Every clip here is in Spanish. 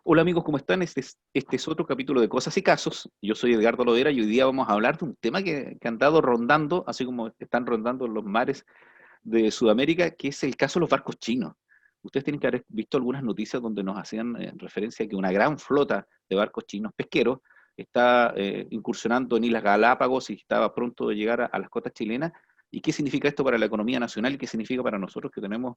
Hola amigos, ¿cómo están? Este es otro capítulo de Cosas y Casos. Yo soy Edgardo Lodera y hoy día vamos a hablar de un tema que han dado rondando, así como están rondando los mares de Sudamérica, que es el caso de los barcos chinos. Ustedes tienen que haber visto algunas noticias donde nos hacían referencia a que una gran flota de barcos chinos pesqueros está incursionando en Islas Galápagos y estaba pronto de llegar a las costas chilenas. ¿Y qué significa esto para la economía nacional y qué significa para nosotros que tenemos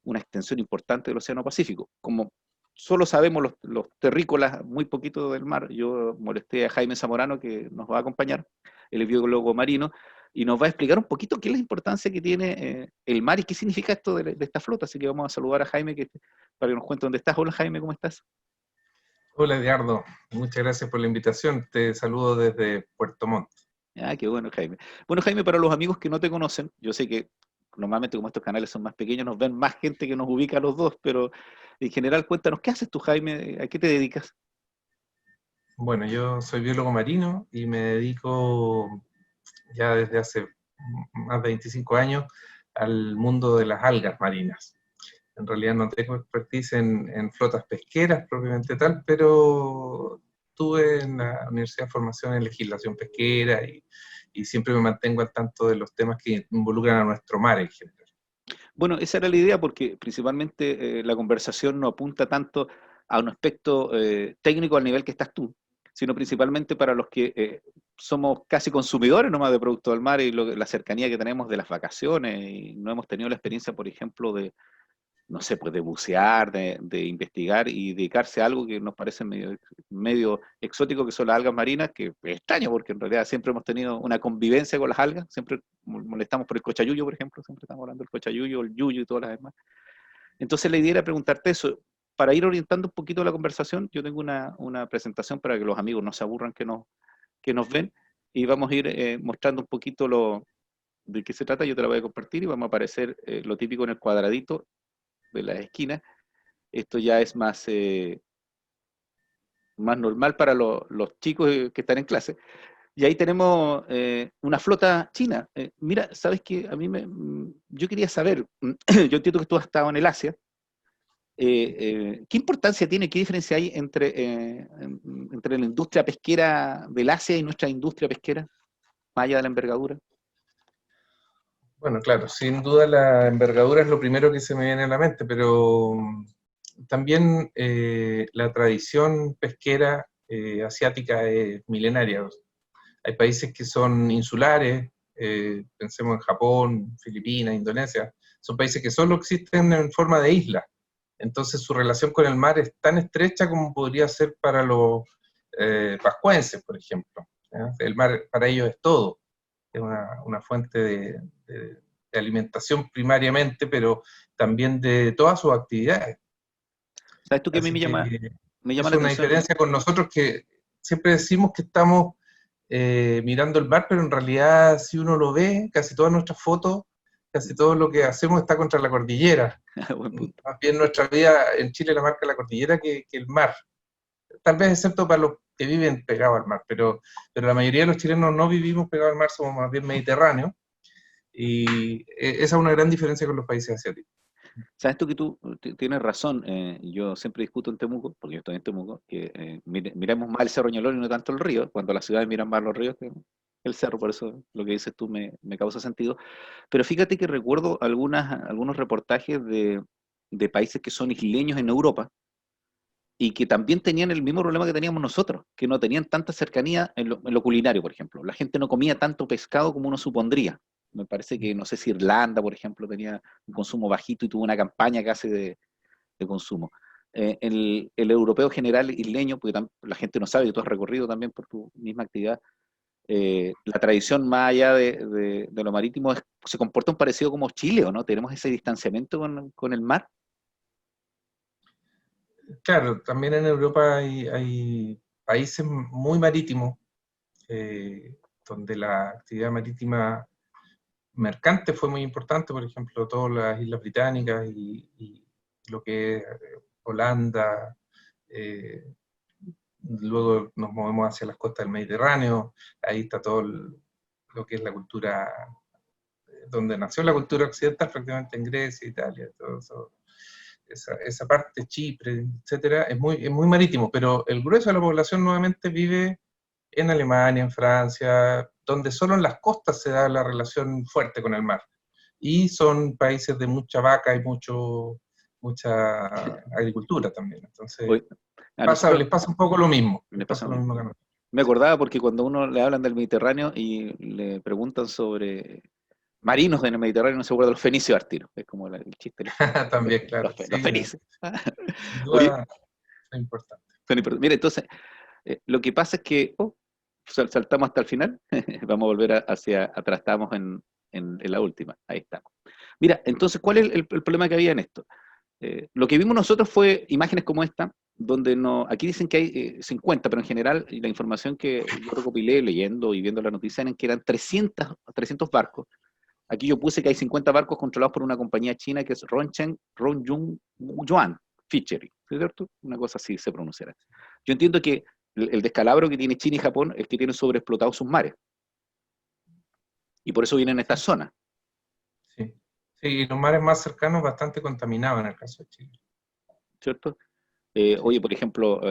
una extensión importante del Océano Pacífico? Como solo sabemos los terrícolas, muy poquito del mar, yo molesté a Jaime Zamorano, que nos va a acompañar, el biólogo marino, y nos va a explicar un poquito qué es la importancia que tiene el mar y qué significa esto de esta flota. Así que vamos a saludar a Jaime para que nos cuente dónde estás. Hola Jaime, ¿cómo estás? Hola Edgardo, muchas gracias por la invitación. Te saludo desde Puerto Montt. Ah, qué bueno, Jaime. Bueno, Jaime, para los amigos que no te conocen, yo sé que normalmente como estos canales son más pequeños, nos ven más gente que nos ubica a los dos, pero en general cuéntanos, ¿qué haces tú, Jaime? ¿A qué te dedicas? Bueno, yo soy biólogo marino y me dedico ya desde hace más de 25 años al mundo de las algas marinas. En realidad no tengo expertise en flotas pesqueras propiamente tal, pero tuve en la universidad formación en legislación pesquera y siempre me mantengo al tanto de los temas que involucran a nuestro mar en general. Bueno, esa era la idea porque principalmente la conversación no apunta tanto a un aspecto técnico al nivel que estás tú, sino principalmente para los que somos casi consumidores nomás de productos del mar y la cercanía que tenemos de las vacaciones y no hemos tenido la experiencia, por ejemplo, de, no sé, pues de bucear, de investigar y dedicarse a algo que nos parece medio exótico, que son las algas marinas, que es extraño porque en realidad siempre hemos tenido una convivencia con las algas, siempre molestamos por el cochayuyo, por ejemplo, siempre estamos hablando del cochayuyo, el yuyo y todas las demás. Entonces la idea era preguntarte eso. Para ir orientando un poquito la conversación, yo tengo una presentación para que los amigos no se aburran que nos ven y vamos a ir mostrando un poquito de qué se trata, yo te la voy a compartir y vamos a aparecer lo típico en el cuadradito de las esquinas. Esto ya es más normal para los chicos que están en clase. Y ahí tenemos una flota china. Mira, sabes que yo quería saber, yo entiendo que tú has estado en el Asia, ¿qué importancia tiene, qué diferencia hay entre la industria pesquera del Asia y nuestra industria pesquera, más allá de la envergadura? Bueno, claro, sin duda la envergadura es lo primero que se me viene a la mente, pero también la tradición pesquera asiática es milenaria. Hay países que son insulares, pensemos en Japón, Filipinas, Indonesia, son países que solo existen en forma de isla. Entonces su relación con el mar es tan estrecha como podría ser para los pascuenses, por ejemplo. ¿Ya? El mar para ellos es todo, es una fuente de alimentación primariamente, pero también de todas sus actividades. ¿Sabes tú que a mí Así me que me llama es la una atención? diferencia con nosotros que siempre decimos que estamos mirando el mar, pero en realidad si uno lo ve, casi todas nuestras fotos, casi todo lo que hacemos está contra la cordillera. Buen punto. Más bien nuestra vida en Chile la marca la cordillera que el mar. Tal vez excepto para los que viven pegados al mar, pero la mayoría de los chilenos no vivimos pegados al mar, somos más bien mediterráneos, y esa es una gran diferencia con los países asiáticos. Sabes tú que tú tienes razón. Yo siempre discuto en Temuco, porque yo estoy en Temuco, que miremos más el Cerro Ñolón y no tanto el río, cuando las ciudades miran más los ríos que el cerro, por eso lo que dices tú me causa sentido. Pero fíjate que recuerdo algunos reportajes de países que son isleños en Europa y que también tenían el mismo problema que teníamos nosotros, que no tenían tanta cercanía en lo culinario, por ejemplo. La gente no comía tanto pescado como uno supondría. Me parece que, no sé si Irlanda, por ejemplo, tenía un consumo bajito y tuvo una campaña casi de consumo. El europeo general isleño, porque la gente no sabe, que tú has recorrido también por tu misma actividad, la tradición más allá de lo marítimo se comporta un parecido como Chile, ¿o no? Tenemos ese distanciamiento con el mar. Claro, también en Europa hay países muy marítimos, donde la actividad marítima mercante fue muy importante, por ejemplo, todas las islas británicas y lo que es Holanda, eh, luego nos movemos hacia las costas del Mediterráneo, ahí está lo que es la cultura, donde nació la cultura occidental, prácticamente en Grecia, Italia, todo eso. esa parte, Chipre, etcétera, es muy marítimo, pero el grueso de la población nuevamente vive en Alemania, en Francia, donde solo en las costas se da la relación fuerte con el mar. Y son países de mucha vaca y mucha agricultura también. Entonces, Hoy, a nosotros les pasa un poco lo mismo. me Les pasa pasa lo lo mismo mismo. que a nosotros. Me acordaba porque cuando uno le hablan del Mediterráneo y le preguntan sobre marinos en el Mediterráneo, no se acuerda de los fenicios al tiro. Es como el chiste de También, claro. los Sí, fenicios. sin Oye, duda es importante. Tony, mira, entonces, lo que pasa es que saltamos hasta el final. Vamos a volver hacia atrás. Estamos en la última. Ahí estamos. Mira, entonces, ¿cuál es el problema que había en esto? Lo que vimos nosotros fue imágenes como esta, donde no, aquí dicen que hay 50, pero en general la información que yo recopilé leyendo y viendo la noticia eran que eran 300 barcos. Aquí yo puse que hay 50 barcos controlados por una compañía china que es Rongyung Yuan Fishery, ¿cierto? Una cosa así se pronunciará. Yo entiendo que el descalabro que tiene China y Japón es que tienen sobreexplotados sus mares, y por eso vienen a esta Sí, zona, sí. Sí, y los mares más cercanos bastante contaminados en el caso de Chile. ¿cierto? Sí. Oye, por ejemplo,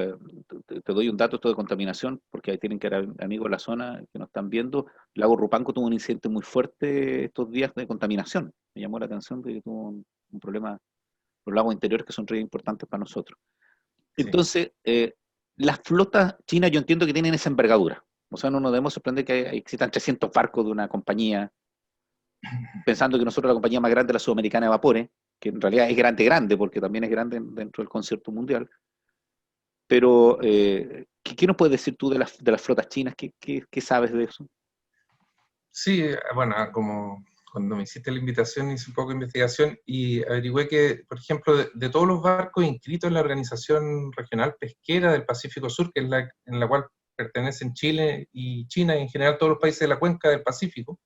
te doy un dato esto de contaminación, porque ahí tienen que haber amigos de la zona que nos están viendo. El lago Rupanco tuvo un incidente muy fuerte estos días de contaminación. Me llamó la atención de que tuvo un problema, los lagos interiores que son muy importantes para nosotros. Sí. Entonces, las flotas chinas yo entiendo que tienen esa envergadura. O sea, no nos debemos sorprender que existan 300 barcos de una compañía, pensando que nosotros la compañía más grande es la Sudamericana de Vapores, que en realidad es grande, grande, porque también es grande dentro del concierto mundial. Pero, ¿qué nos puedes decir tú de las flotas chinas? ¿Qué sabes de eso? Sí, bueno, como cuando me hiciste la invitación hice un poco de investigación y averigüé que, por ejemplo, de todos los barcos inscritos en la Organización Regional Pesquera del Pacífico Sur, que es en la cual pertenecen Chile y China y en general todos los países de la cuenca del Pacífico,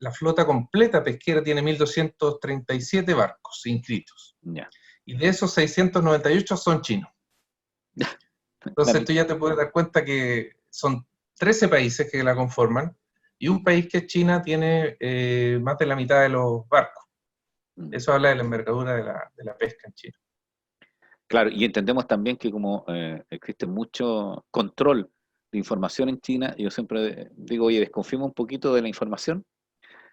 la flota completa pesquera tiene 1.237 barcos inscritos. Ya. Y de esos 698 son chinos. Entonces Claro. tú ya te puedes dar cuenta que son 13 países que la conforman y un país que es China tiene más de la mitad de los barcos. Eso habla de la envergadura de la pesca en China. Claro, y entendemos también que como existe mucho control de información en China, yo siempre digo, oye, desconfiemos un poquito de la información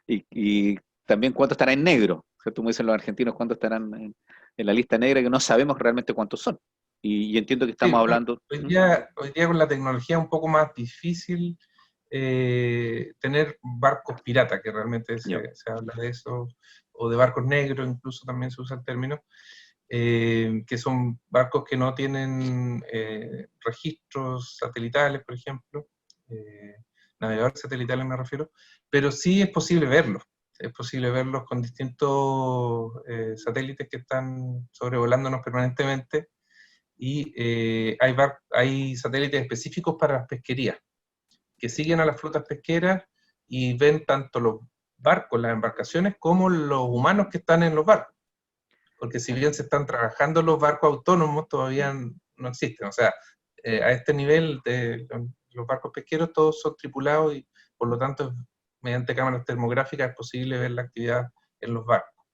y también cuánto estará en negro, ¿cierto? Como dicen los argentinos, cuánto estarán en la lista negra, que no sabemos realmente cuántos son. Y entiendo que estamos Sí, hablando. hoy día con la tecnología es un poco más difícil tener barcos pirata, que realmente Ya. se habla de eso, o de barcos negros, incluso también se usa el término, que son barcos que no tienen registros satelitales, por ejemplo, navegadores satelitales me refiero, pero sí es posible verlos con distintos satélites que están sobrevolándonos permanentemente y hay satélites específicos para las pesquerías, que siguen a las flotas pesqueras y ven tanto los barcos, las embarcaciones, como los humanos que están en los barcos. Porque si bien se están trabajando los barcos autónomos, todavía no existen. O sea, a este nivel de los barcos pesqueros todos son tripulados y por lo tanto mediante cámaras termográficas es posible ver la actividad en los barcos.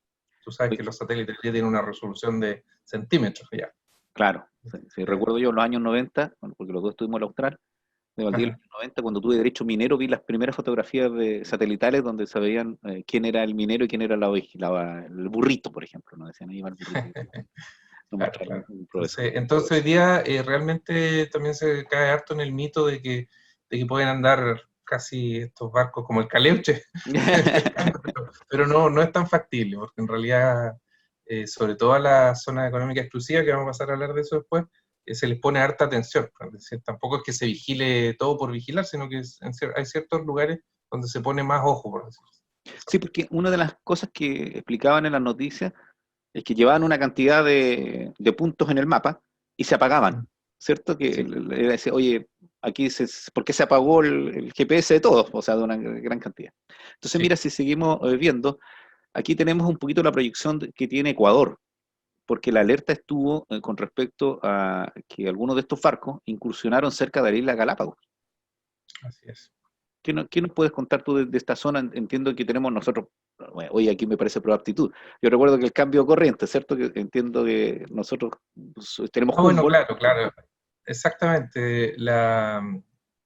Tú sabes que los satélites ya tienen una resolución de centímetros ya. Claro, sí, recuerdo yo en los años 90, bueno, porque los dos estuvimos en la Austral, de Valdivia en Ajá. los años 90, cuando tuve derecho minero, vi las primeras fotografías de satelitales donde se veían quién era el minero y quién era el burrito, por ejemplo, ¿no? Decían, ahí va el burrito. Nos Claro, mostraron claro. un profesor. Entonces hoy día realmente también se cae harto en el mito de que pueden andar casi estos barcos como el Caleuche, pescando, pero no es tan factible, porque en realidad, sobre todo a la zona económica exclusiva, que vamos a pasar a hablar de eso después, se les pone harta atención. Es decir, tampoco es que se vigile todo por vigilar, sino que hay ciertos lugares donde se pone más ojo, por decirlo así. Sí, porque una de las cosas que explicaban en las noticias es que llevaban una cantidad de puntos en el mapa y se apagaban, Mm. ¿cierto? Que Sí, era decir, oye, ¿por qué se apagó el GPS de todos? O sea, de una gran cantidad. Entonces, mira, sí. si seguimos viendo, aquí tenemos un poquito la proyección que tiene Ecuador, porque la alerta estuvo con respecto a que algunos de estos barcos incursionaron cerca de la isla Galápagos. Así es. ¿Qué nos puedes contar tú de esta zona? Entiendo que tenemos nosotros bueno, hoy aquí me parece proaptitud. Yo recuerdo que el cambio de corriente, ¿cierto? Que entiendo que nosotros tenemos Bueno, Humboldt. claro, claro. Exactamente.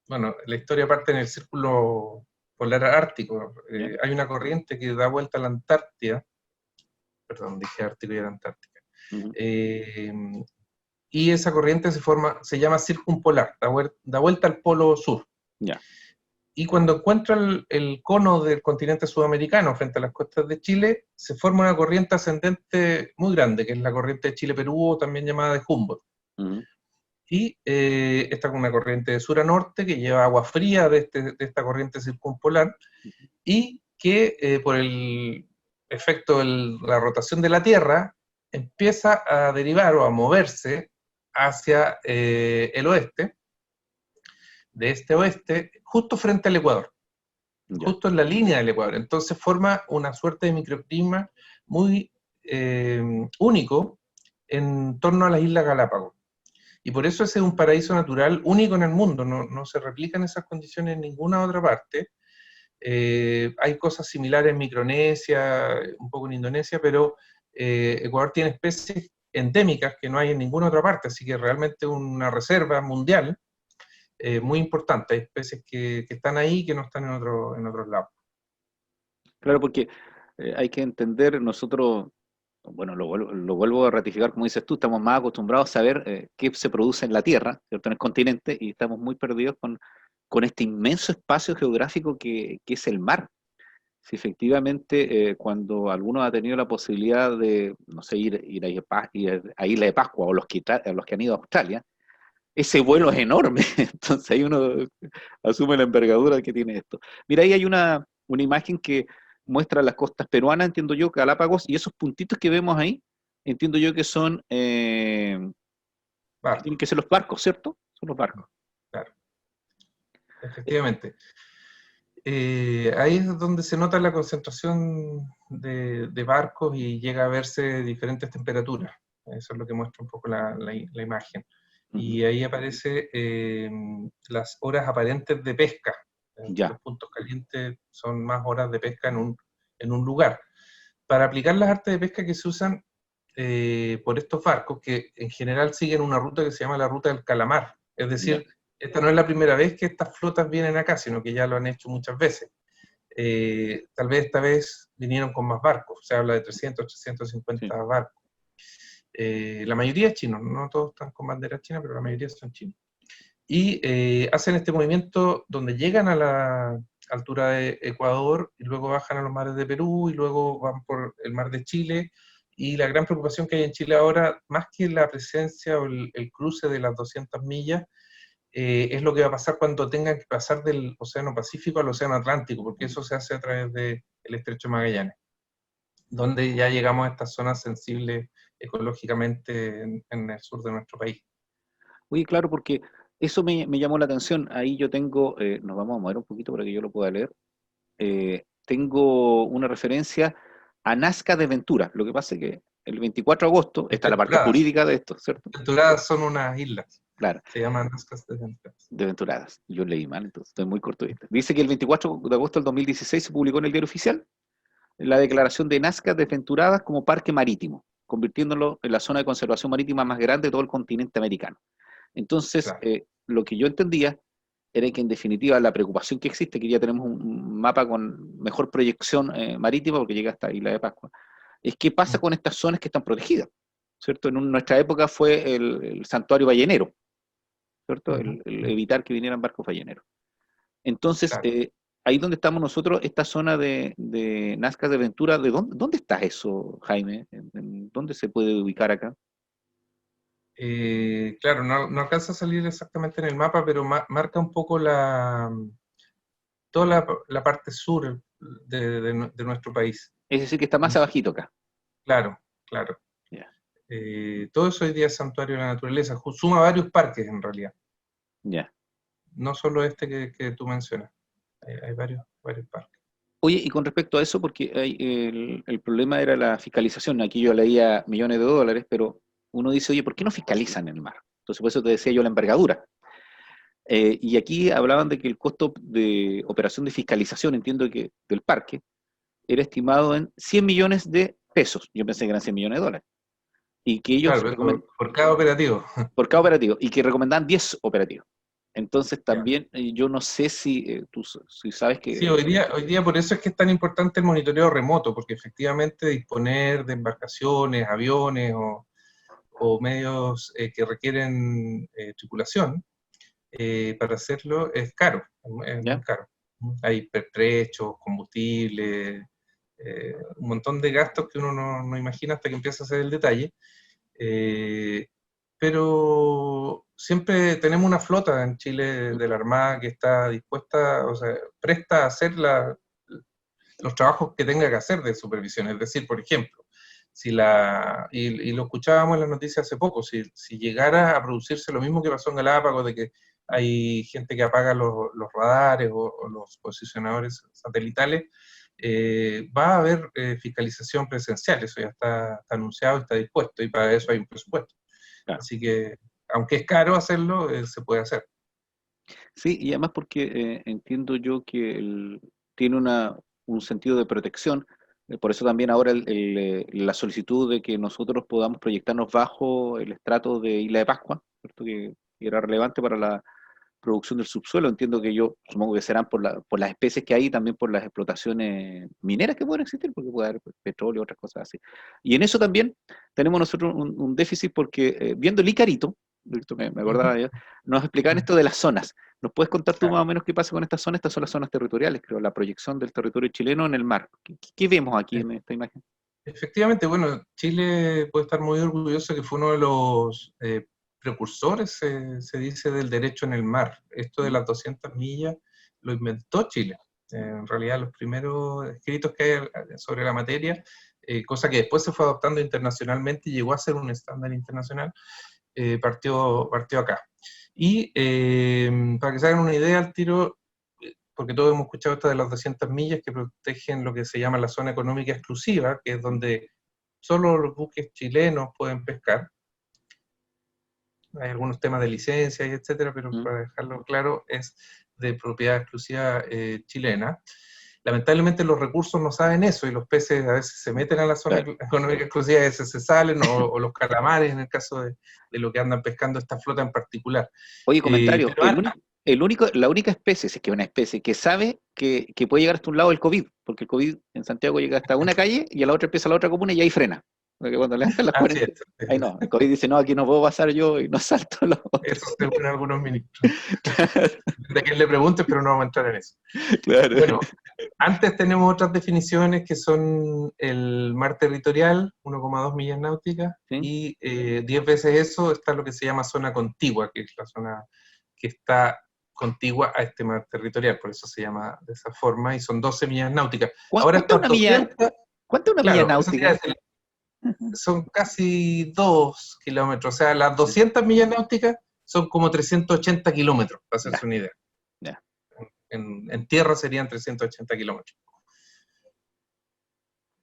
Bueno, la historia parte en el círculo polar ártico. ¿Ya? Hay una corriente que da vuelta a la Antártida, perdón, dije Ártico y era Antártica. Ujú. Eh, y esa corriente se llama circumpolar, da vuelta al polo sur. Ya. Y cuando encuentra el cono del continente sudamericano frente a las costas de Chile, se forma una corriente ascendente muy grande, que es la corriente de Chile-Perú, también llamada de Humboldt. Ujú. Y esta es una corriente de sur a norte que lleva agua fría de esta corriente circumpolar y que por el efecto de la rotación de la Tierra empieza a derivar o a moverse hacia el oeste, de este a oeste, justo frente al Ecuador, Ya. justo en la línea del Ecuador. Entonces forma una suerte de microclima muy único en torno a las Islas Galápagos. Y por eso ese es un paraíso natural único en el mundo, no se replican esas condiciones en ninguna otra parte. Hay cosas similares en Micronesia, un poco en Indonesia, pero Ecuador tiene especies endémicas que no hay en ninguna otra parte, así que realmente una reserva mundial muy importante. Hay especies que están ahí y que no están en otros lados. Claro, porque hay que entender, nosotros, bueno, lo vuelvo a ratificar, como dices tú, estamos más acostumbrados a saber qué se produce en la Tierra, ¿cierto? En el continente, y estamos muy perdidos con este inmenso espacio geográfico que es el mar. Si efectivamente, cuando alguno ha tenido la posibilidad de, no sé, ir a Isla de Pascua, o los que han ido a Australia, ese vuelo es enorme, entonces ahí uno asume la envergadura que tiene esto. Mira, ahí hay una imagen que muestra las costas peruanas, entiendo yo, Galápagos, y esos puntitos que vemos ahí, entiendo yo que son, que Barco, tienen que ser los barcos, ¿cierto? Son los barcos. claro, efectivamente. Ahí es donde se nota la concentración de barcos y llega a verse diferentes temperaturas. Eso es lo que muestra un poco la imagen. Ujú. Y ahí aparece las horas aparentes de pesca. Ya. Los puntos calientes son más horas de pesca en un lugar. Para aplicar las artes de pesca que se usan por estos barcos, que en general siguen una ruta que se llama la ruta del calamar. Es Ya. decir, esta no es la primera vez que estas flotas vienen acá, sino que ya lo han hecho muchas veces. Tal vez esta vez vinieron con más barcos, se habla de 300, Sí. 350 barcos. La mayoría es chino, no todos están con bandera china, pero la mayoría son chinos. Y hacen este movimiento donde llegan a la altura de Ecuador y luego bajan a los mares de Perú y luego van por el mar de Chile. Y la gran preocupación que hay en Chile ahora, más que la presencia o el cruce de las 200 millas, es lo que va a pasar cuando tengan que pasar del Océano Pacífico al Océano Atlántico, porque eso se hace a través del Estrecho de Magallanes, donde ya llegamos a estas zonas sensibles ecológicamente en el sur de nuestro país. Oye, claro, porque eso me llamó la atención. Ahí yo tengo, nos vamos a mover un poquito para que yo lo pueda leer. Tengo una referencia a Nazca de Ventura. Lo que pasa es que el 24 de agosto, está la parte Desventuradas. jurídica de esto, ¿cierto? Desventuradas son unas islas, Claro, se llaman Nazcas Desventuradas. de Venturadas. Yo leí mal, entonces estoy muy corto de vista. Dice que el 24 de agosto del 2016 se publicó en el Diario Oficial la declaración de Nazca Desventuradas como parque marítimo, convirtiéndolo en la zona de conservación marítima más grande de todo el continente americano. Entonces, Claro. lo que yo entendía era que en definitiva la preocupación que existe, que ya tenemos un mapa con mejor proyección marítima, porque llega hasta Isla de Pascua, es qué pasa con estas zonas que están protegidas, ¿cierto? Nuestra época fue el santuario ballenero, ¿cierto? El evitar que vinieran barcos balleneros. Entonces, Claro. ahí donde estamos nosotros, esta zona de Nazca de Ventura, ¿dónde está eso, Jaime? ¿Dónde se puede ubicar acá? Claro, no alcanza a salir exactamente en el mapa, pero marca un poco toda la parte sur de nuestro país. Es decir, que está más abajito acá. Claro, claro. Ya, Todo eso hoy día es santuario de la naturaleza, suma varios parques en realidad, ya. no solo este que tú mencionas, hay varios parques. Oye, y con respecto a eso, porque el problema era la fiscalización. Aquí yo leía millones de dólares, pero uno dice, oye, ¿por qué no fiscalizan el mar? Entonces, por eso te decía yo la envergadura. Y aquí hablaban de que el costo de operación de fiscalización, entiendo que del parque, era estimado en 100 millones de pesos. Yo pensé que eran 100 millones de dólares. Y que ellos Claro, por cada operativo. por cada operativo, y que recomendaban 10 operativos. Entonces Ya. también yo no sé si tú si sabes Sí, que... hoy día por eso es que es tan importante el monitoreo remoto, porque efectivamente disponer de embarcaciones, aviones o medios que requieren tripulación, para hacerlo es caro, es muy ¿Ya? caro. Hay pertrechos, combustible, un montón de gastos que uno no imagina hasta que empieza a hacer el detalle. Eh, pero siempre tenemos una flota en Chile de la Armada que está dispuesta, o sea, presta a hacer los trabajos que tenga que hacer de supervisión. Es decir, por ejemplo, y lo escuchábamos en las noticias hace poco, si llegara a producirse lo mismo que pasó en Galápagos, de que hay gente que apaga los radares o los posicionadores satelitales, va a haber fiscalización presencial, eso ya está anunciado, está dispuesto, y para eso hay un presupuesto. Claro. Así que, aunque es caro hacerlo, se puede hacer. Sí, y además porque entiendo yo que tiene un sentido de protección, por eso también ahora la solicitud de que nosotros podamos proyectarnos bajo el estrato de Isla de Pascua, ¿cierto? Que era relevante para la producción del subsuelo. Entiendo que yo supongo que serán por las especies que hay y también por las explotaciones mineras que pueden existir, porque puede haber petróleo y otras cosas así. Y en eso también tenemos nosotros un déficit porque viendo el Icarito, esto me acordaba yo, nos explicaban esto de las zonas. ¿Nos puedes contar tú más o menos qué pasa con estas zonas? Estas son las zonas territoriales, creo, la proyección del territorio chileno en el mar. ¿Qué vemos aquí en esta imagen? Efectivamente, bueno, Chile puede estar muy orgulloso que fue uno de los precursores, se dice, del derecho en el mar. Esto de ¿Mm? las 200 millas lo inventó Chile. En realidad, los primeros escritos que hay sobre la materia, cosa que después se fue adoptando internacionalmente y llegó a ser un estándar internacional, partió acá. Y para que se hagan una idea al tiro, porque todos hemos escuchado esto de las 200 millas que protegen lo que se llama la zona económica exclusiva, que es donde solo los buques chilenos pueden pescar. Hay algunos temas de licencia y etcétera, pero ¿Mm? para dejarlo claro, es de propiedad exclusiva chilena. Lamentablemente los recursos no saben eso y los peces a veces se meten a la zona Claro. económica exclusiva y a veces se salen, o los calamares en el caso de lo que andan pescando esta flota en particular. Oye, comentario, Pero la única especie, si es que es una especie, que sabe que puede llegar hasta un lado el COVID, porque el COVID en Santiago llega hasta una calle y a la otra empieza la otra comuna y ahí frena. Porque cuando le hacen las así es, 40, ahí no, el COVID dice, no, aquí no puedo pasar yo y no salto los otros. eso según algunos ministros. De quien le preguntes, pero no vamos a entrar en eso. Claro, Bueno, antes tenemos otras definiciones que son el mar territorial, 1,2 millas náuticas, ¿sí? y 10 veces eso está lo que se llama zona contigua, que es la zona que está contigua a este mar territorial, por eso se llama de esa forma, y son 12 millas náuticas. Ahora ¿Cuánta es estas una milla, 200, cuánta es una milla claro, eso te iba a náutica? decir, son casi 2 kilómetros, o sea, las 200 millas náuticas son como 380 kilómetros, para Ya, hacerse una idea. ya. En tierra serían 380 kilómetros.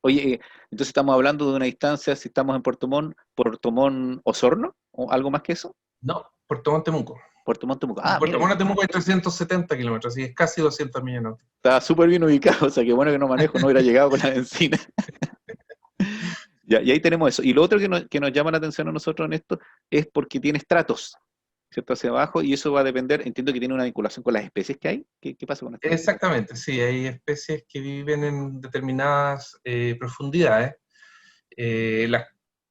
Oye, entonces estamos hablando de una distancia, si estamos en Puerto Montt, Osorno, o algo más que eso, No, Puerto Montt, Temuco. Puerto Montt, Temuco. De Ah, Puerto mira, Montt a Temuco hay 370 kilómetros, así es casi 200 millas náuticas. está súper bien ubicado, o sea, que bueno que no manejo, no hubiera llegado con la benzina. Ya, y ahí tenemos eso. Y lo otro que nos llama la atención a nosotros en esto es porque tiene estratos, ¿cierto? Hacia abajo, y eso va a depender, entiendo que tiene una vinculación con las especies que hay. ¿Qué pasa con esto? Exactamente, sí, hay especies que viven en determinadas profundidades. Las,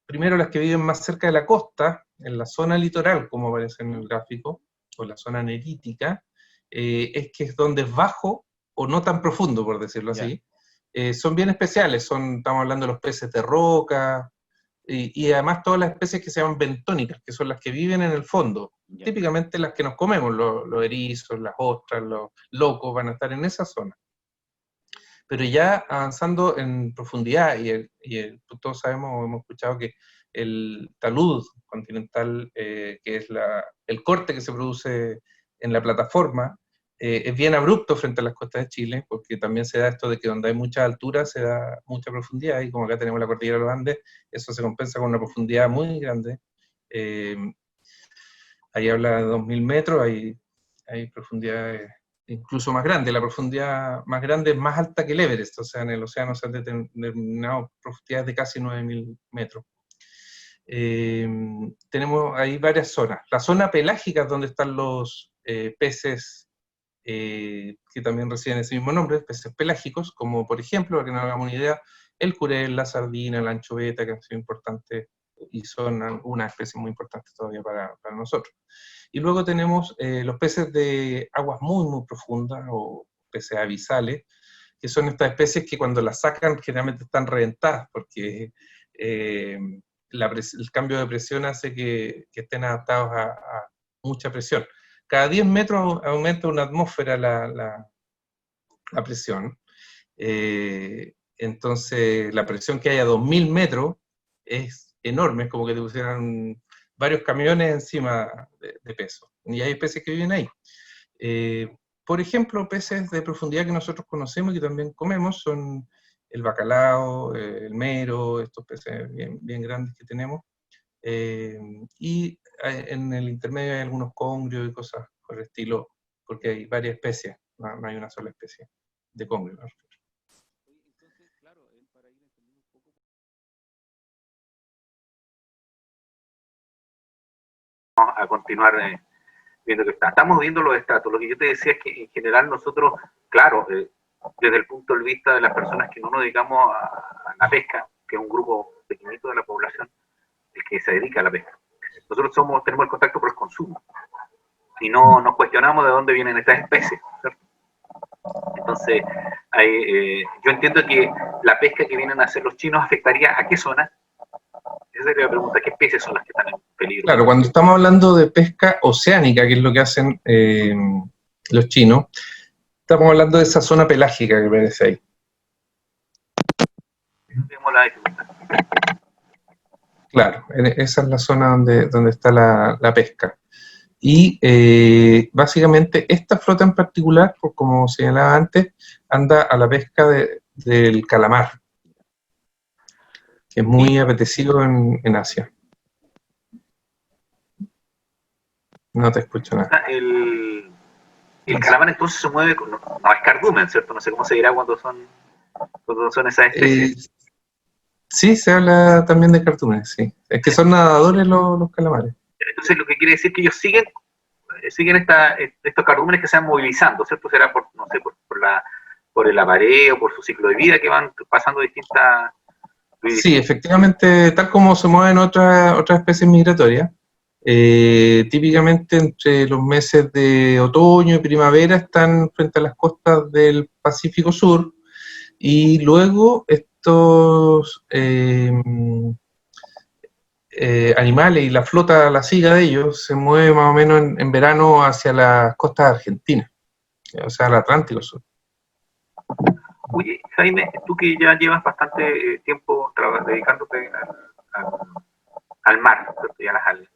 primero las que viven más cerca de la costa, en la zona litoral, como aparece en el gráfico, o la zona nerítica, es que es donde es bajo o no tan profundo, por decirlo Ya, así. Son bien especiales, estamos hablando de los peces de roca, y además todas las especies que se llaman bentónicas, que son las que viven en el fondo. ya, Típicamente las que nos comemos, los erizos, las ostras, los locos, van a estar en esa zona. Pero ya avanzando en profundidad, todos sabemos o hemos escuchado que el talud continental, que es el corte que se produce en la plataforma, es bien abrupto frente a las costas de Chile, porque también se da esto de que donde hay mucha altura se da mucha profundidad, y como acá tenemos la cordillera de los Andes, eso se compensa con una profundidad muy grande. Ahí habla de 2000 metros, hay profundidades incluso más grande, la profundidad más grande es más alta que el Everest, o sea, en el océano se han determinado profundidades de casi 9.000 metros. Tenemos ahí varias zonas. La zona pelágica es donde están los peces que también reciben ese mismo nombre, peces pelágicos, como por ejemplo, para que nos hagamos una idea, el jurel, la sardina, la anchoveta, que han sido importantes y son una especie muy importante todavía para nosotros. Y luego tenemos los peces de aguas muy, muy profundas, o peces abisales, que son estas especies que cuando las sacan generalmente están reventadas, porque el cambio de presión hace que estén adaptados a mucha presión. Cada 10 metros aumenta una atmósfera la presión. Entonces, la presión que hay a 2.000 metros es enorme, es como que te pusieran varios camiones encima de peso. Y hay especies que viven ahí. Por ejemplo, peces de profundidad que nosotros conocemos y que también comemos son el bacalao, el mero, estos peces bien, bien grandes que tenemos. Y en el intermedio hay algunos congrios y cosas por el estilo, porque hay varias especies, no hay una sola especie de congrio, ¿no? Entonces, claro, para ir entendiendo un poco. Vamos a continuar viendo que estamos viendo los estratos. Lo que yo te decía es que en general nosotros, claro, desde el punto de vista de las personas que no nos dedicamos a la pesca, que es un grupo pequeñito de la población, el que se dedica a la pesca, nosotros tenemos el contacto por el consumo y no nos cuestionamos de dónde vienen estas especies, ¿cierto? Entonces, yo entiendo que la pesca que vienen a hacer los chinos afectaría a qué zona. Esa sería la pregunta, ¿qué especies son las que están en peligro? Claro, cuando estamos hablando de pesca oceánica, que es lo que hacen los chinos, estamos hablando de esa zona pelágica que aparece ahí. Claro, esa es la zona donde está la pesca. Y básicamente esta flota en particular, como señalaba antes, anda a la pesca del calamar, que es muy apetecido en Asia. No te escucho nada. El calamar entonces se mueve con, no es cardumen, ¿cierto? No sé cómo se dirá cuando son esas especies. Sí, se habla también de cardumes, sí. Es que son nadadores los calamares. Entonces lo que quiere decir que ellos siguen estos cardúmenes que se van movilizando, ¿cierto? Será por, no sé, por el apareo, por su ciclo de vida, que van pasando distintas... Sí, efectivamente, tal como se mueven otras especies migratorias, típicamente entre los meses de otoño y primavera están frente a las costas del Pacífico Sur, y luego estos animales y la flota, la siga de ellos, se mueve más o menos en verano hacia las costas argentinas, o sea, al Atlántico Sur. Oye, Jaime, tú que ya llevas bastante tiempo dedicándote al mar, ¿cierto? Y a las algas.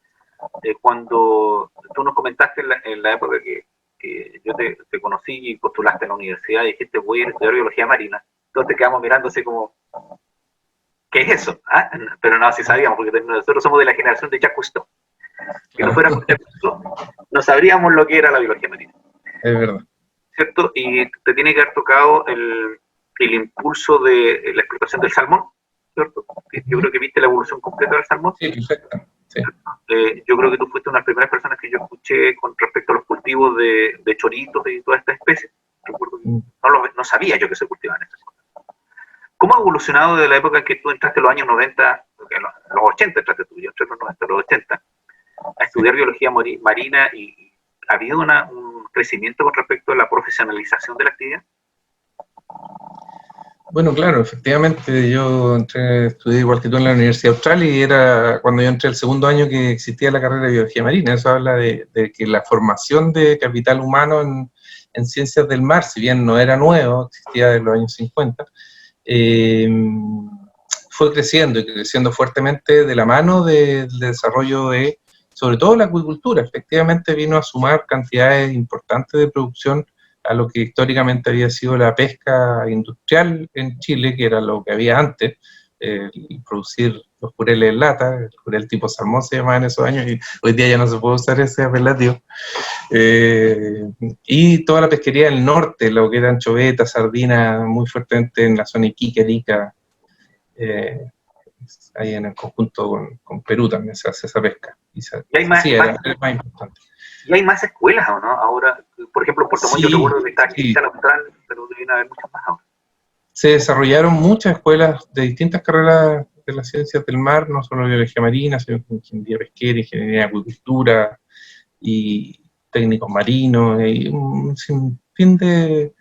Cuando tú nos comentaste en la época que yo te conocí y postulaste a la universidad y dijiste voy a estudiar biología marina, entonces te quedamos mirando así como, ¿qué es eso? ¿Ah? Pero no, sí sabíamos, porque nosotros somos de la generación de Jacques Cousteau. Si no fuera por Jacques Cousteau, no sabríamos lo que era la biología marina. Es verdad. ¿Cierto? Y te tiene que haber tocado el impulso de la explotación del salmón, ¿cierto? Yo creo que viste la evolución completa del salmón. Sí, perfecto. Sí. Yo creo que tú fuiste una de las primeras personas que yo escuché con respecto a los cultivos de choritos y todas estas especies. Recuerdo que no sabía yo que se cultivaban estas cosas. ¿Cómo ha evolucionado desde la época en que tú entraste en los años 90, en los 80 entraste tú, yo entré en los 90, los 80, a estudiar biología marina, y ha habido un crecimiento con respecto a la profesionalización de la actividad? Bueno, claro, efectivamente, yo estudié igual que tú en la Universidad Austral, y era cuando yo entré el segundo año que existía la carrera de biología marina. Eso habla de que la formación de capital humano en ciencias del mar, si bien no era nuevo, existía desde los años 50, fue creciendo y creciendo fuertemente de la mano del desarrollo de, sobre todo, la acuicultura. Efectivamente vino a sumar cantidades importantes de producción a lo que históricamente había sido la pesca industrial en Chile, que era lo que había antes, producir los jureles en lata, el jurel tipo salmón se llamaba en esos años, y hoy día ya no se puede usar ese apelativo. Y toda la pesquería del norte, lo que eran chovetas, sardinas, muy fuertemente en la zona Iquique, Arica, ahí en el conjunto con Perú también se hace esa pesca. Y ¿Y hay más, era más importante. ¿y hay más escuelas o no? Ahora, por ejemplo, en Puerto Montt yo recuerdo que está sí. la Austral, pero deben haber muchas más ahora. Se desarrollaron muchas escuelas de distintas carreras de las ciencias del mar, no solo biología marina, sino ingeniería pesquera, ingeniería de acuicultura y técnicos marinos, y un sinfín de...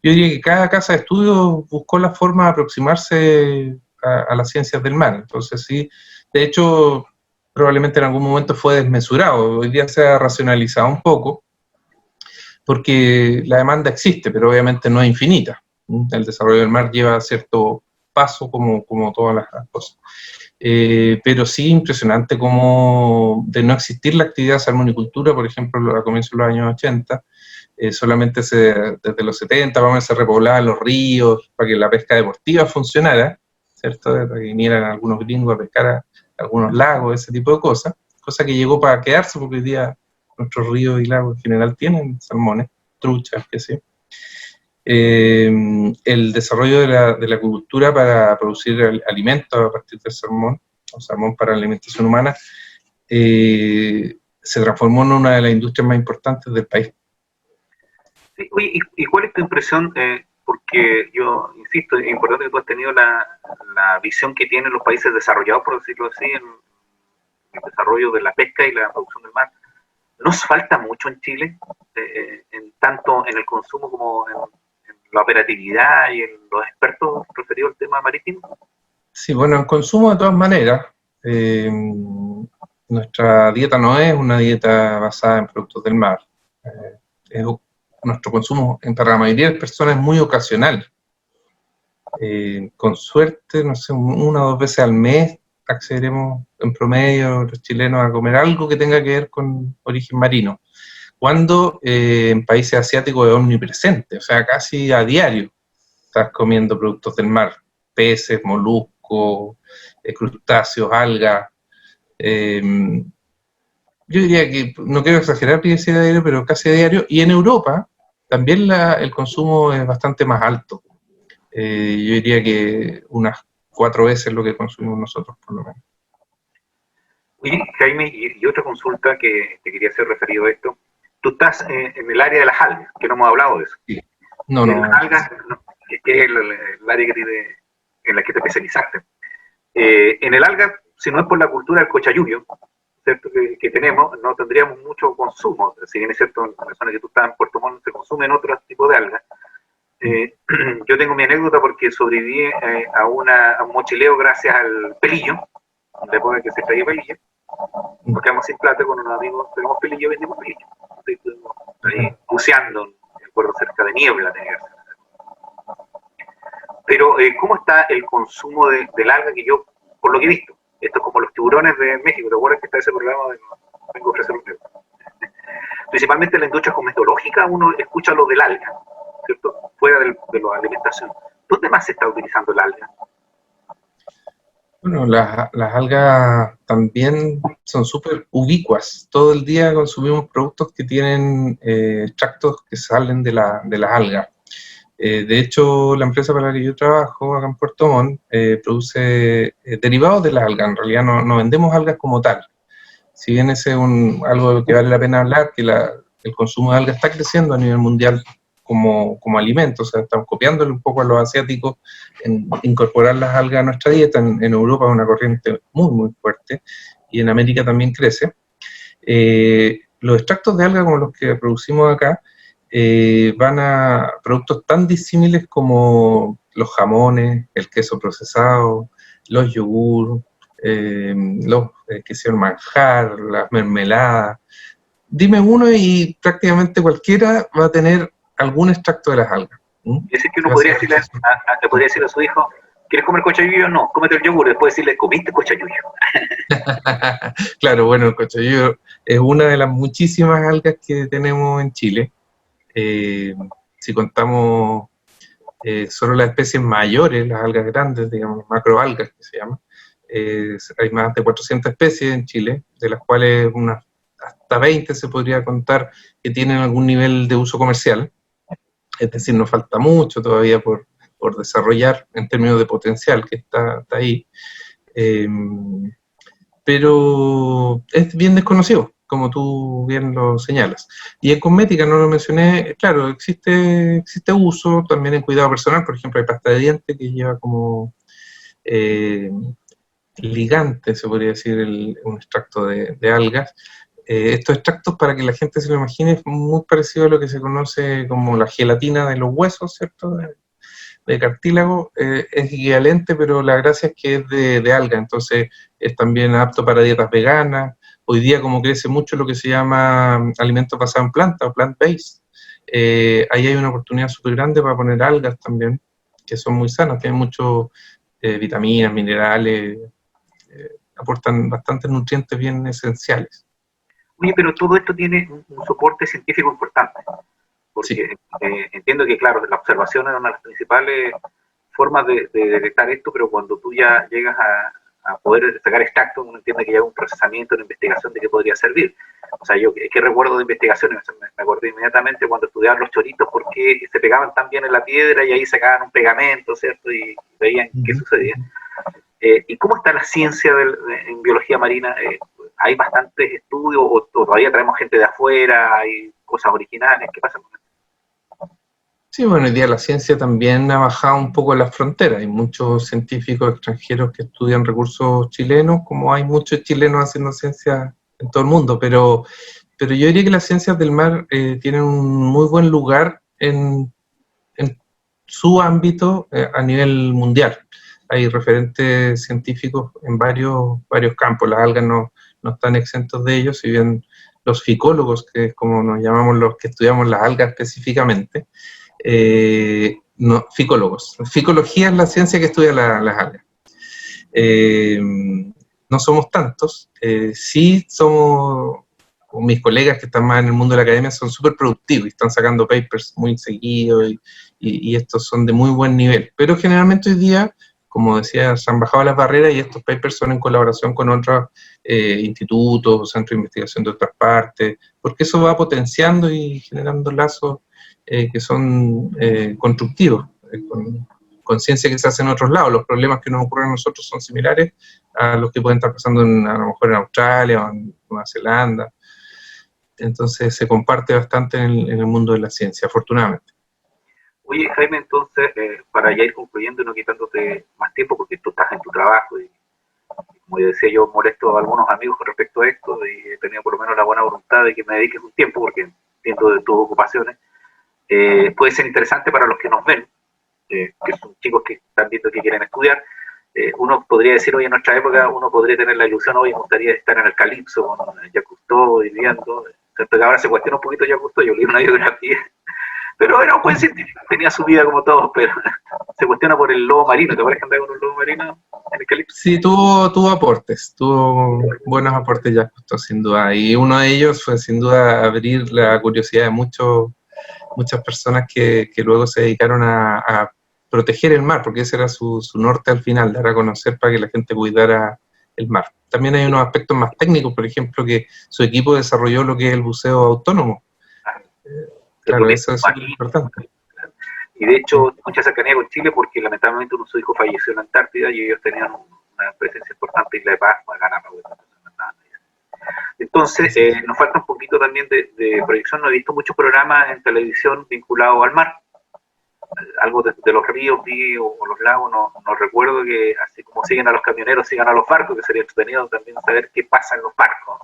Yo diría que cada casa de estudio buscó la forma de aproximarse a las ciencias del mar. Entonces sí, de hecho, probablemente en algún momento fue desmesurado. Hoy día se ha racionalizado un poco, porque la demanda existe, pero obviamente no es infinita. El desarrollo del mar lleva cierto paso, como todas las cosas. Pero sí impresionante como de no existir la actividad de salmonicultura, por ejemplo, a comienzos de los años 80, solamente desde los 70 vamos, se repoblaban los ríos para que la pesca deportiva funcionara, ¿cierto? Para que vinieran algunos gringos a pescar a algunos lagos, ese tipo de cosas, cosa que llegó para quedarse, porque hoy día nuestros ríos y lagos en general tienen salmones, truchas, qué sé. El desarrollo de la acuicultura para producir alimentos a partir del salmón, o salmón para la alimentación humana, se transformó en una de las industrias más importantes del país. Sí, oye, ¿y cuál es tu impresión? Porque yo insisto, es importante que tú has tenido la visión que tienen los países desarrollados, por decirlo así, en el desarrollo de la pesca y la producción del mar. ¿Nos falta mucho en Chile, tanto en el consumo como en la operatividad y en los expertos referidos al tema marítimo? Sí, bueno, en consumo de todas maneras. Nuestra dieta no es una dieta basada en productos del mar. Nuestro consumo para la mayoría de las personas es muy ocasional. Con suerte, no sé, 1 o 2 veces al mes accederemos en promedio los chilenos a comer algo que tenga que ver con origen marino. Cuando en países asiáticos es omnipresente, o sea, casi a diario estás comiendo productos del mar, peces, moluscos, crustáceos, algas. Yo diría que, no quiero exagerar que sea a diario, pero casi a diario, y en Europa también el consumo es bastante más alto. Yo diría que unas 4 veces lo que consumimos nosotros, por lo menos. Oye, Jaime, y otra consulta que te quería hacer referido a esto. Tú estás en el área de las algas, que no hemos hablado de eso. Sí. No. Las algas, que es el área en la que te especializaste. En el alga, si no es por la cultura del cochayuyo, ¿cierto? Que tenemos, no tendríamos mucho consumo. Si bien es cierto, en la zona que tú estás en Puerto Montt se consumen otros tipos de algas. Yo tengo mi anécdota porque sobreviví a un mochileo gracias al pelillo, de época que se traía pelillo, porque quedamos sin plata con unos amigos, tenemos pelillo y vendimos pelillo. Entonces, estuvimos ahí buceando, me acuerdo, cerca de Niebla, tenía que ser. Pero, ¿cómo está el consumo del alga? Que yo, por lo que he visto, esto es como los tiburones de México, ¿te acuerdas que está ese programa de Vengo a ofrecer un negocio? Principalmente en la industria cosmetológica uno escucha lo del alga, ¿cierto? Fuera de la alimentación. ¿Dónde más se está utilizando el alga? Bueno, las algas también son súper ubicuas. Todo el día consumimos productos que tienen extractos que salen de las algas. De hecho, la empresa para la que yo trabajo, acá en Puerto Montt, produce derivados de las algas. En realidad no vendemos algas como tal. Si bien ese es algo que vale la pena hablar, que el consumo de algas está creciendo a nivel mundial como alimento, o sea, estamos copiándole un poco a los asiáticos en incorporar las algas a nuestra dieta. En Europa es una corriente muy, muy fuerte, y en América también crece. Los extractos de algas como los que producimos acá van a productos tan disímiles como los jamones, el queso procesado, los yogur, el manjar, las mermeladas. Dime uno y prácticamente cualquiera va a tener algún extracto de las algas. Es decir, que uno podría decirle a su hijo, ¿quieres comer cochayuyo? No, cómete el yogur. Después decirle, ¿comiste cochayuyo? Claro, bueno, el cochayuyo es una de las muchísimas algas que tenemos en Chile. Si contamos solo las especies mayores, las algas grandes, digamos, macroalgas que se llaman, Hay más de 400 especies en Chile, de las cuales unas hasta 20 se podría contar que tienen algún nivel de uso comercial. Es decir, nos falta mucho todavía por desarrollar en términos de potencial que está ahí. Pero es bien desconocido, como tú bien lo señalas. Y en cosmética, no lo mencioné, claro, existe uso también en cuidado personal. Por ejemplo, hay pasta de dientes que lleva como ligante, se podría decir, un extracto de algas. Estos extractos, para que la gente se lo imagine, es muy parecido a lo que se conoce como la gelatina de los huesos, ¿cierto? De cartílago, es equivalente, pero la gracia es que es de alga, entonces es también apto para dietas veganas. Hoy día, como crece mucho lo que se llama alimentos basados en planta o plant-based, ahí hay una oportunidad súper grande para poner algas también, que son muy sanas, tienen muchas vitaminas, minerales, aportan bastantes nutrientes bien esenciales. Oye, pero todo esto tiene un soporte científico importante, porque sí. Entiendo que, claro, la observación es una de las principales formas de detectar esto, pero cuando tú ya llegas a poder sacar extractos, uno entiende que ya hay un procesamiento, una investigación de qué podría servir. O sea, yo qué recuerdo de investigaciones, me acordé inmediatamente cuando estudiaban los choritos porque se pegaban tan bien en la piedra y ahí sacaban un pegamento, ¿cierto? Y veían qué sucedía. ¿Y cómo está la ciencia en biología marina? ¿Hay bastantes estudios o todavía traemos gente de afuera? ¿Hay cosas originales? ¿Qué pasa con eso? Sí, bueno, hoy día la ciencia también ha bajado un poco las fronteras. Hay muchos científicos extranjeros que estudian recursos chilenos, como hay muchos chilenos haciendo ciencia en todo el mundo, pero yo diría que las ciencias del mar tienen un muy buen lugar en su ámbito a nivel mundial. Hay referentes científicos en varios campos, las algas no están exentos de ellos, si bien los ficólogos, que es como nos llamamos los que estudiamos las algas específicamente, no, ficólogos. Ficología es la ciencia que estudia las algas. No somos tantos, sí somos, mis colegas que están más en el mundo de la academia son súper productivos y están sacando papers muy seguidos y estos son de muy buen nivel, pero generalmente hoy día, como decía, se han bajado las barreras y estos papers son en colaboración con otros institutos o centros de investigación de otras partes, porque eso va potenciando y generando lazos que son constructivos, con ciencia que se hace en otros lados. Los problemas que nos ocurren a nosotros son similares a los que pueden estar pasando a lo mejor en Australia o en Nueva Zelanda. Entonces se comparte bastante en el mundo de la ciencia, afortunadamente. Oye, Jaime, entonces, para ya ir concluyendo y no quitándote más tiempo, porque tú estás en tu trabajo y como yo decía, yo molesto a algunos amigos con respecto a esto y he tenido por lo menos la buena voluntad de que me dediques un tiempo, porque entiendo de tus ocupaciones. Puede ser interesante para los que nos ven, que son chicos que están viendo que quieren estudiar. Uno podría decir, hoy en nuestra época, uno podría tener la ilusión, hoy me gustaría estar en el Calipso, con Jacques Cousteau, viviendo, ¿cierto? Que ahora se cuestiona un poquito Jacques Cousteau, yo leí una biografía, pero era un buen científico, tenía su vida como todos, pero se cuestiona por el lobo marino. ¿Te parece que andaba con un lobo marino en el Calipso? Sí, tuvo aportes, tuvo buenos aportes Jacques Cousteau, sin duda, y uno de ellos fue sin duda abrir la curiosidad de muchas personas que luego se dedicaron a proteger el mar, porque ese era su norte al final, dar a conocer para que la gente cuidara el mar. También hay unos aspectos más técnicos, por ejemplo, que su equipo desarrolló lo que es el buceo autónomo. Claro, eso es muy importante. Y de hecho, mucha cercanía con Chile, porque lamentablemente uno de sus hijos falleció en la Antártida y ellos tenían una presencia importante en Isla de Pascua, Gana. Entonces, nos falta un poquito también de proyección. No he visto muchos programas en televisión vinculados al mar. Algo de los ríos vi, o los lagos, no recuerdo, que así como siguen a los camioneros, sigan a los barcos, que sería entretenido también saber qué pasa en los barcos.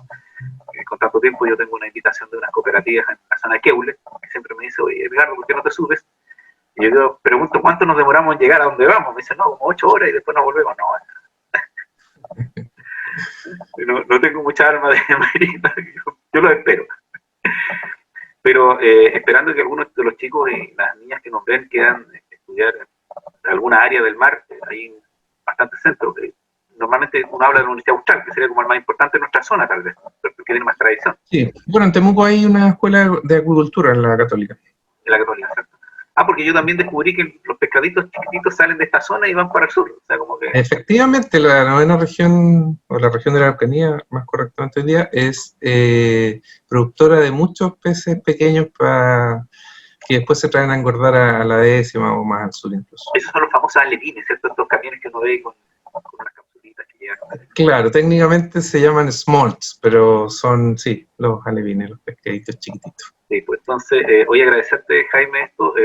Con tanto tiempo yo tengo una invitación de unas cooperativas en la zona de Queule, que siempre me dice, oye, Edgardo, ¿por qué no te subes? Y yo pregunto, ¿cuánto nos demoramos en llegar a donde vamos? Me dice, no, como 8 horas y después nos volvemos. No tengo mucha alma de marina, yo lo espero. Pero esperando que algunos de los chicos y las niñas que nos ven quieran estudiar en alguna área del mar, hay bastantes centros. Normalmente uno habla de la Universidad Austral, que sería como el más importante en nuestra zona, tal vez, porque tiene más tradición. Sí, bueno, en Temuco hay una escuela de acuicultura en la Católica. En la Católica, exacto. porque yo también descubrí que los pescaditos chiquititos salen de esta zona y van para el sur. O sea, como que... Efectivamente, la novena región, o la región de la Araucanía, más correctamente hoy día, es productora de muchos peces pequeños que después se traen a engordar a la décima o más al sur incluso. Esos son los famosos alevines, ¿cierto? Estos camiones que uno ve con unas capsulitas que llegan. Claro, técnicamente se llaman smolts, pero son, sí, los alevines, los pescaditos chiquititos. Sí, pues entonces, voy a agradecerte, Jaime, esto.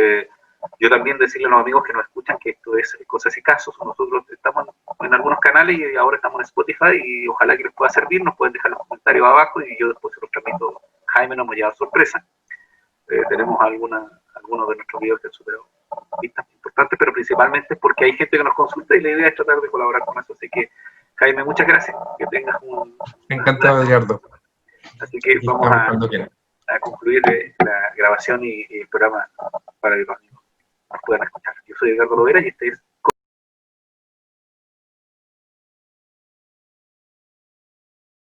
Yo también decirle a los amigos que nos escuchan que esto es Cosas y Casos. Nosotros estamos en algunos canales y ahora estamos en Spotify y ojalá que les pueda servir. Nos pueden dejar los comentarios abajo y yo después se los transmito. Jaime nos hemos llevado sorpresa. Tenemos algunos de nuestros videos que han superado vistas importantes, pero principalmente es porque hay gente que nos consulta y la idea es tratar de colaborar con eso. Así que, Jaime, muchas gracias. Que tengas Encantado, Edgardo. Así que vamos a concluir la grabación y el programa para que los amigos nos puedan escuchar. Yo soy Edgardo Lovera y este es